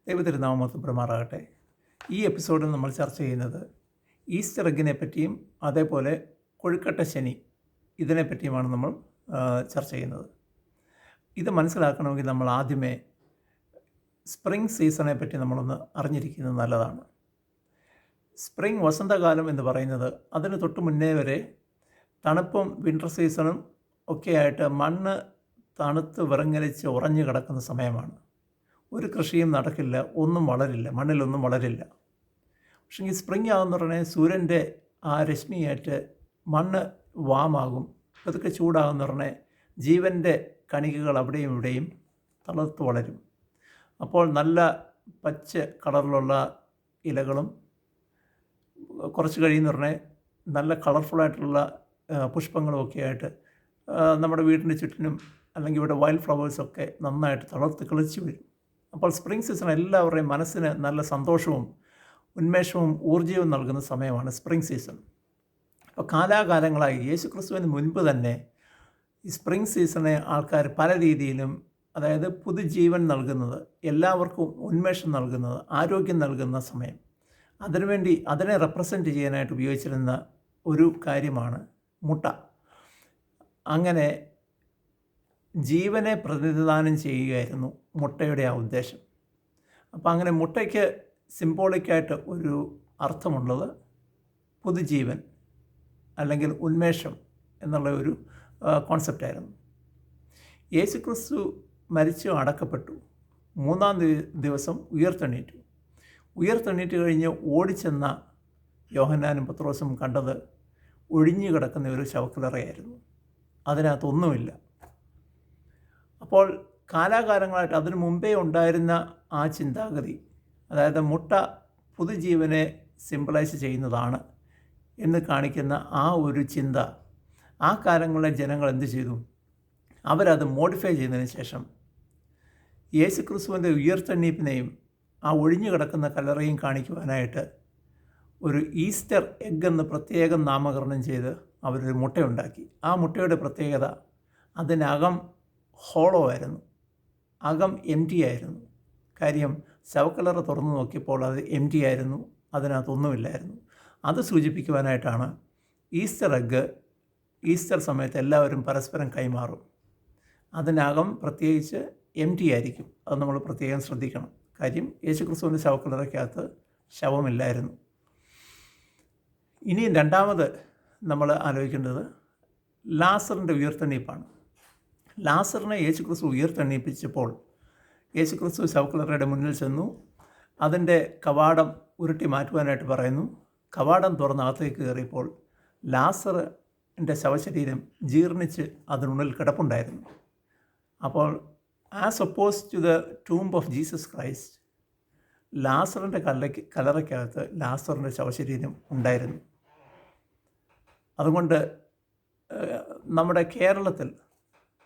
ദൈവത്തിരുനാമം മഹത്വപ്പെടുമാറാകട്ടെ. ഈ എപ്പിസോഡിൽ നമ്മൾ ചർച്ച ചെയ്യുന്നത് ഈസ്റ്റർ എഗ്ഗിനെ പറ്റിയും അതേപോലെ കൊഴുക്കട്ട ശനി ഇതിനെപ്പറ്റിയുമാണ് നമ്മൾ ചർച്ച ചെയ്യുന്നത്. ഇത് മനസ്സിലാക്കണമെങ്കിൽ നമ്മൾ ആദ്യമേ സ്പ്രിംഗ് സീസണെ പറ്റി നമ്മളൊന്ന് അറിഞ്ഞിരിക്കുന്നത് നല്ലതാണ്. സ്പ്രിംഗ് വസന്തകാലം എന്ന് പറയുന്നത് അതിന് തൊട്ട് മുന്നേ വരെ തണുപ്പും വിൻ്റർ സീസണും ഒക്കെയായിട്ട് മണ്ണ് തണുത്ത് വിറങ്ങലിച്ച് ഉറഞ്ഞു കിടക്കുന്ന സമയമാണ്. ഒരു കൃഷിയും നടക്കില്ല, ഒന്നും വളരില്ല, മണ്ണിലൊന്നും വളരില്ല. പക്ഷേ ഈ സ്പ്രിംഗ് ആകുന്ന ഉടനെ സൂര്യൻ്റെ ആ രശ്മിയേറ്റ് മണ്ണ് വാമാകും, അതൊക്കെ ചൂടാകുന്ന ഉടനെ ജീവൻ്റെ കണികകൾ അവിടെയും ഇവിടെയും തളർത്ത് വളരും. അപ്പോൾ നല്ല പച്ച കളറിലുള്ള ഇലകളും കുറച്ച് കഴിയുന്ന ഉടനെ നല്ല കളർഫുള്ളായിട്ടുള്ള പുഷ്പങ്ങളും ഒക്കെ ആയിട്ട് നമ്മുടെ വീടിൻ്റെ ചുറ്റിനും അല്ലെങ്കിൽ ഇവിടെ വൈൽഡ് ഫ്ലവേഴ്സൊക്കെ നന്നായിട്ട് തളർത്ത് കിളിച്ച് വരും. അപ്പോൾ സ്പ്രിംഗ് സീസൺ എല്ലാവരുടെയും മനസ്സിന് നല്ല സന്തോഷവും ഉന്മേഷവും ഊർജ്ജവും നൽകുന്ന സമയമാണ് സ്പ്രിംഗ് സീസൺ. അപ്പോൾ കാലാകാലങ്ങളായി യേശുക്രിസ്തുവിന് മുൻപ് തന്നെ ഈ സ്പ്രിംഗ് സീസണെ ആൾക്കാർ പല രീതിയിലും, അതായത് പുതുജീവൻ നൽകുന്നത്, എല്ലാവർക്കും ഉന്മേഷം നൽകുന്നത്, ആരോഗ്യം നൽകുന്ന സമയം, അതിനുവേണ്ടി അതിനെ റെപ്രസെൻറ്റ് ചെയ്യാനായിട്ട് ഉപയോഗിച്ചിരുന്ന ഒരു കാര്യമാണ് മുട്ട. അങ്ങനെ ജീവനെ പ്രതിനിധാനം ചെയ്യുകയായിരുന്നു മുട്ടയുടെ ആ ഉദ്ദേശം. അപ്പോൾ അങ്ങനെ മുട്ടയ്ക്ക് സിംബോളിക്കായിട്ട് ഒരു അർത്ഥമുള്ളത് പുതുജീവൻ അല്ലെങ്കിൽ ഉന്മേഷം എന്നുള്ള ഒരു കോൺസെപ്റ്റായിരുന്നു. യേശുക്രിസ്തു മരിച്ചു അടക്കപ്പെട്ടു, മൂന്നാം ദിവസം ഉയർത്തെണീറ്റ് കഴിഞ്ഞ് ഓടിച്ചെന്ന യോഹന്നാനും പത്രോസും കണ്ടത് ഒഴിഞ്ഞു കിടക്കുന്ന ഒരു ശവക്കല്ലറയായിരുന്നു. അതിനകത്തൊന്നുമില്ല. അപ്പോൾ കാലാകാലങ്ങളായിട്ട് അതിനു മുമ്പേ ഉണ്ടായിരുന്ന ആ ചിന്താഗതി, അതായത് മുട്ട പുതുജീവനെ സിംബലൈസ് ചെയ്യുന്നതാണ് എന്ന് കാണിക്കുന്ന ആ ഒരു ചിന്ത, ആ കാലങ്ങളിലെ ജനങ്ങൾ എന്ത് ചെയ്തു? അവരത് മോഡിഫൈ ചെയ്തതിന് ശേഷം യേശുക്രിസ്തുവിൻ്റെ ഉയർത്തെണ്ണീപ്പിനെയും ആ ഒഴിഞ്ഞു കിടക്കുന്ന കല്ലറയും കാണിക്കുവാനായിട്ട് ഒരു ഈസ്റ്റർ എഗ്ഗ് എന്ന് പ്രത്യേകം നാമകരണം ചെയ്ത് അവരൊരു മുട്ടയുണ്ടാക്കി. ആ മുട്ടയുടെ പ്രത്യേകത, അതിനകം ഹോളോ ആയിരുന്നു, അകം എം ടി ആയിരുന്നു. കാര്യം ശവക്കല്ലറ തുറന്നു നോക്കിയപ്പോൾ അത് എം ടി ആയിരുന്നു, അതിനകത്തൊന്നുമില്ലായിരുന്നു. അത് സൂചിപ്പിക്കുവാനായിട്ടാണ് ഈസ്റ്റർ എഗ്ഗ് ഈസ്റ്റർ സമയത്ത് എല്ലാവരും പരസ്പരം കൈമാറും. അതിനകം പ്രത്യേകിച്ച് എം ടി ആയിരിക്കും. അത് നമ്മൾ പ്രത്യേകം ശ്രദ്ധിക്കണം. കാര്യം യേശുക്രിസ്തുവിൻ്റെ ശവക്കല്ലറയ്ക്കകത്ത് ശവമില്ലായിരുന്നു. ഇനി രണ്ടാമത് നമ്മൾ ആലോചിക്കേണ്ടത് ലാസറിൻ്റെ ഉയർത്തെണ്ണീപ്പാണ്. ലാസറിനെ യേശുക്രിസ്തു ഉയർത്തെണ്ണീപ്പിച്ചപ്പോൾ യേശുക്രിസ്തു ശവക്കല്ലറയുടെ മുന്നിൽ ചെന്നു. അതിൻ്റെ കവാടം ഉരുട്ടി മാറ്റുവാനായിട്ട് പറയുന്നു. കവാടം തുറന്നകത്തേക്ക് കയറിയപ്പോൾ ലാസറിൻ്റെ ശവശരീരം ജീർണിച്ച് അതിനുള്ളിൽ കിടപ്പുണ്ടായിരുന്നു. അപ്പോൾ as oppose to the tomb of Jesus Christ, ലാസറിൻ്റെ കല്ലറയ്ക്കകത്ത് ലാസറിൻ്റെ ശവശരീരം ഉണ്ടായിരുന്നു. അതുകൊണ്ട് നമ്മുടെ കേരളത്തിൽ,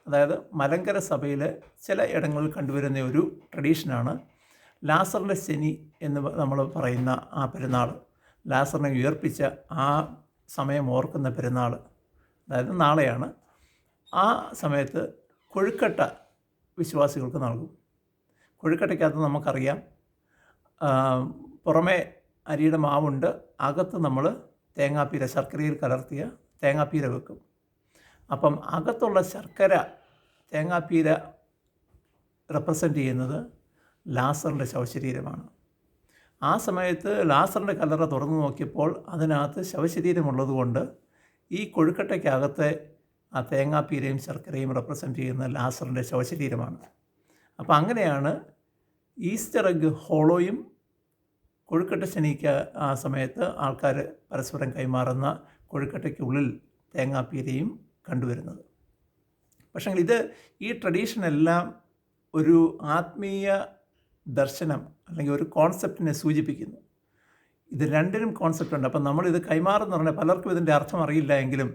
അതായത് മലങ്കര സഭയിൽ ചില ഇടങ്ങളിൽ കണ്ടുവരുന്ന ഒരു ട്രഡീഷനാണ് ലാസറിൻ്റെ ശനി എന്ന് നമ്മൾ പറയുന്ന ആ പെരുന്നാൾ. ലാസറിനെ ഉയർപ്പിച്ച ആ സമയം ഓർക്കുന്ന പെരുന്നാൾ, അതായത് നാളെയാണ്. ആ സമയത്ത് കൊഴുക്കട്ട വിശ്വാസികൾക്ക് നൽകും. കൊഴുക്കട്ടയ്ക്കകത്ത് നമുക്കറിയാം, പുറമേ അരിയുടെ മാവുണ്ട്, അകത്ത് നമ്മൾ തേങ്ങാപ്പീര, ശർക്കരയിൽ കലർത്തിയ തേങ്ങാപ്പീര വെക്കും. അപ്പം അകത്തുള്ള ശർക്കര തേങ്ങാപ്പീര റെപ്രസെൻ്റ് ചെയ്യുന്നത് ലാസറിൻ്റെ ശവശരീരമാണ്. ആ സമയത്ത് ലാസറിൻ്റെ കല്ലറ തുറന്നു നോക്കിയപ്പോൾ അതിനകത്ത് ശവശരീരമുള്ളതുകൊണ്ട് ഈ കൊഴുക്കട്ടയ്ക്കകത്തെ ആ തേങ്ങാപ്പീരയും ശർക്കരയും റെപ്രസെൻ്റ് ചെയ്യുന്ന ലാസറിൻ്റെ ശവശരീരമാണ്. അപ്പോൾ അങ്ങനെയാണ് ഈസ്റ്റർ എഗ്ഗ് ഹോളോയും കൊഴുക്കട്ട ശനിക്ക് ആ സമയത്ത് ആൾക്കാർ പരസ്പരം കൈമാറുന്ന കൊഴുക്കട്ടയ്ക്കുള്ളിൽ തേങ്ങാപ്പീരയും കണ്ടുവരുന്നത്. പക്ഷേ ഈ ട്രഡീഷനെല്ലാം ഒരു ആത്മീയ ദർശനം അല്ലെങ്കിൽ ഒരു കോൺസെപ്റ്റിനെ സൂചിപ്പിക്കുന്നു. ഇത് രണ്ടിനും കോൺസെപ്റ്റുണ്ട്. അപ്പം നമ്മളിത് കൈമാറുന്ന പറഞ്ഞാൽ പലർക്കും ഇതിൻ്റെ അർത്ഥം അറിയില്ല എങ്കിലും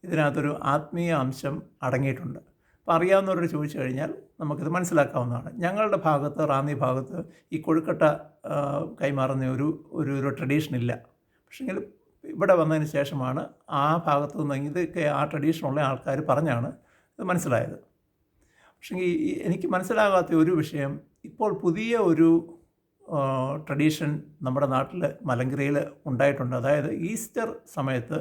ഇതിനകത്തൊരു ആത്മീയ അംശം അടങ്ങിയിട്ടുണ്ട്. അപ്പോൾ അറിയാവുന്നവരോട് ചോദിച്ചു കഴിഞ്ഞാൽ നമുക്കിത് മനസ്സിലാക്കാവുന്നതാണ്. ഞങ്ങളുടെ ഭാഗത്ത്, റാന്നി ഭാഗത്ത് ഈ കൊഴുക്കട്ട കൈമാറുന്ന ഒരു ട്രഡീഷനില്ല. പക്ഷേങ്കിൽ ഇവിടെ വന്നതിന് ശേഷമാണ് ആ ഭാഗത്തു നിന്ന് ഇതൊക്കെ ആ ട്രഡീഷനുള്ള ആൾക്കാർ പറഞ്ഞാണ് ഇത് മനസ്സിലായത്. പക്ഷേ എനിക്ക് മനസ്സിലാകാത്ത ഒരു വിഷയം, ഇപ്പോൾ പുതിയ ഒരു ട്രഡീഷൻ നമ്മുടെ നാട്ടിൽ മലങ്കരയിൽ ഉണ്ടായിട്ടുണ്ട്. അതായത് ഈസ്റ്റർ സമയത്ത്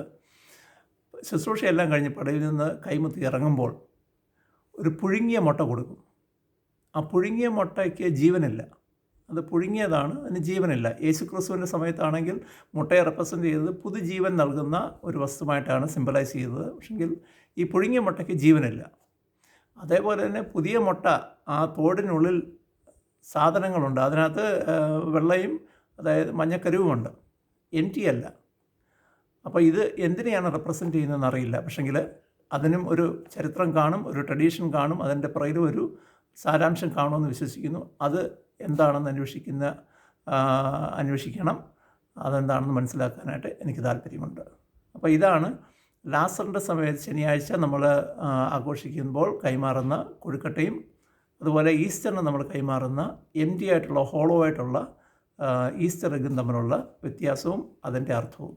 ശുശ്രൂഷയെല്ലാം കഴിഞ്ഞ് പടയിൽ നിന്ന് കൈമുത്തി ഇറങ്ങുമ്പോൾ ഒരു പുഴുങ്ങിയ മുട്ട കൊടുക്കും. ആ പുഴുങ്ങിയ മുട്ടയ്ക്ക് ജീവനില്ല, അത് പുഴുങ്ങിയതാണ്, അതിന് ജീവനില്ല. യേശുക്രിസ്തുവിൻ്റെ സമയത്താണെങ്കിൽ മുട്ടയെ റെപ്രസെൻ്റ് ചെയ്തത് പുതുജീവൻ നൽകുന്ന ഒരു വസ്തുവായിട്ടാണ് സിംബലൈസ് ചെയ്തത്. പക്ഷെങ്കിൽ ഈ പുഴുങ്ങിയ മുട്ടയ്ക്ക് ജീവനില്ല. അതേപോലെ തന്നെ പുതിയ മുട്ട, ആ തോടിനുള്ളിൽ സാധനങ്ങളുണ്ട്, അതിനകത്ത് വെള്ളയും അതായത് മഞ്ഞക്കരുവുമുണ്ട്, എംറ്റി അല്ല. അപ്പോൾ ഇത് എന്തിനെയാണ് റെപ്രസെൻ്റ് ചെയ്യുന്നതെന്ന് അറിയില്ല. പക്ഷെങ്കിൽ അതിനും ഒരു ചരിത്രം കാണും, ഒരു ട്രഡീഷൻ കാണും, അതിൻ്റെ പുറകിലും ഒരു സാരാംശം കാണുമെന്ന് വിശ്വസിക്കുന്നു. അത് എന്താണെന്ന് അന്വേഷിക്കണം, അതെന്താണെന്ന് മനസ്സിലാക്കാനായിട്ട് എനിക്ക് താല്പര്യമുണ്ട്. അപ്പോൾ ഇതാണ് ലാസറിൻ്റെ സമയത്ത് ശനിയാഴ്ച നമ്മൾ ആഘോഷിക്കുമ്പോൾ കൈമാറുന്ന കൊഴുക്കട്ടയും അതുപോലെ ഈസ്റ്ററിന് നമ്മൾ കൈമാറുന്ന എംറ്റി ആയിട്ടുള്ള, ഹോളോ ആയിട്ടുള്ള ഈസ്റ്റർ എഗ്ഗും തമ്മിലുള്ള വ്യത്യാസവും അതിൻ്റെ അർത്ഥവും.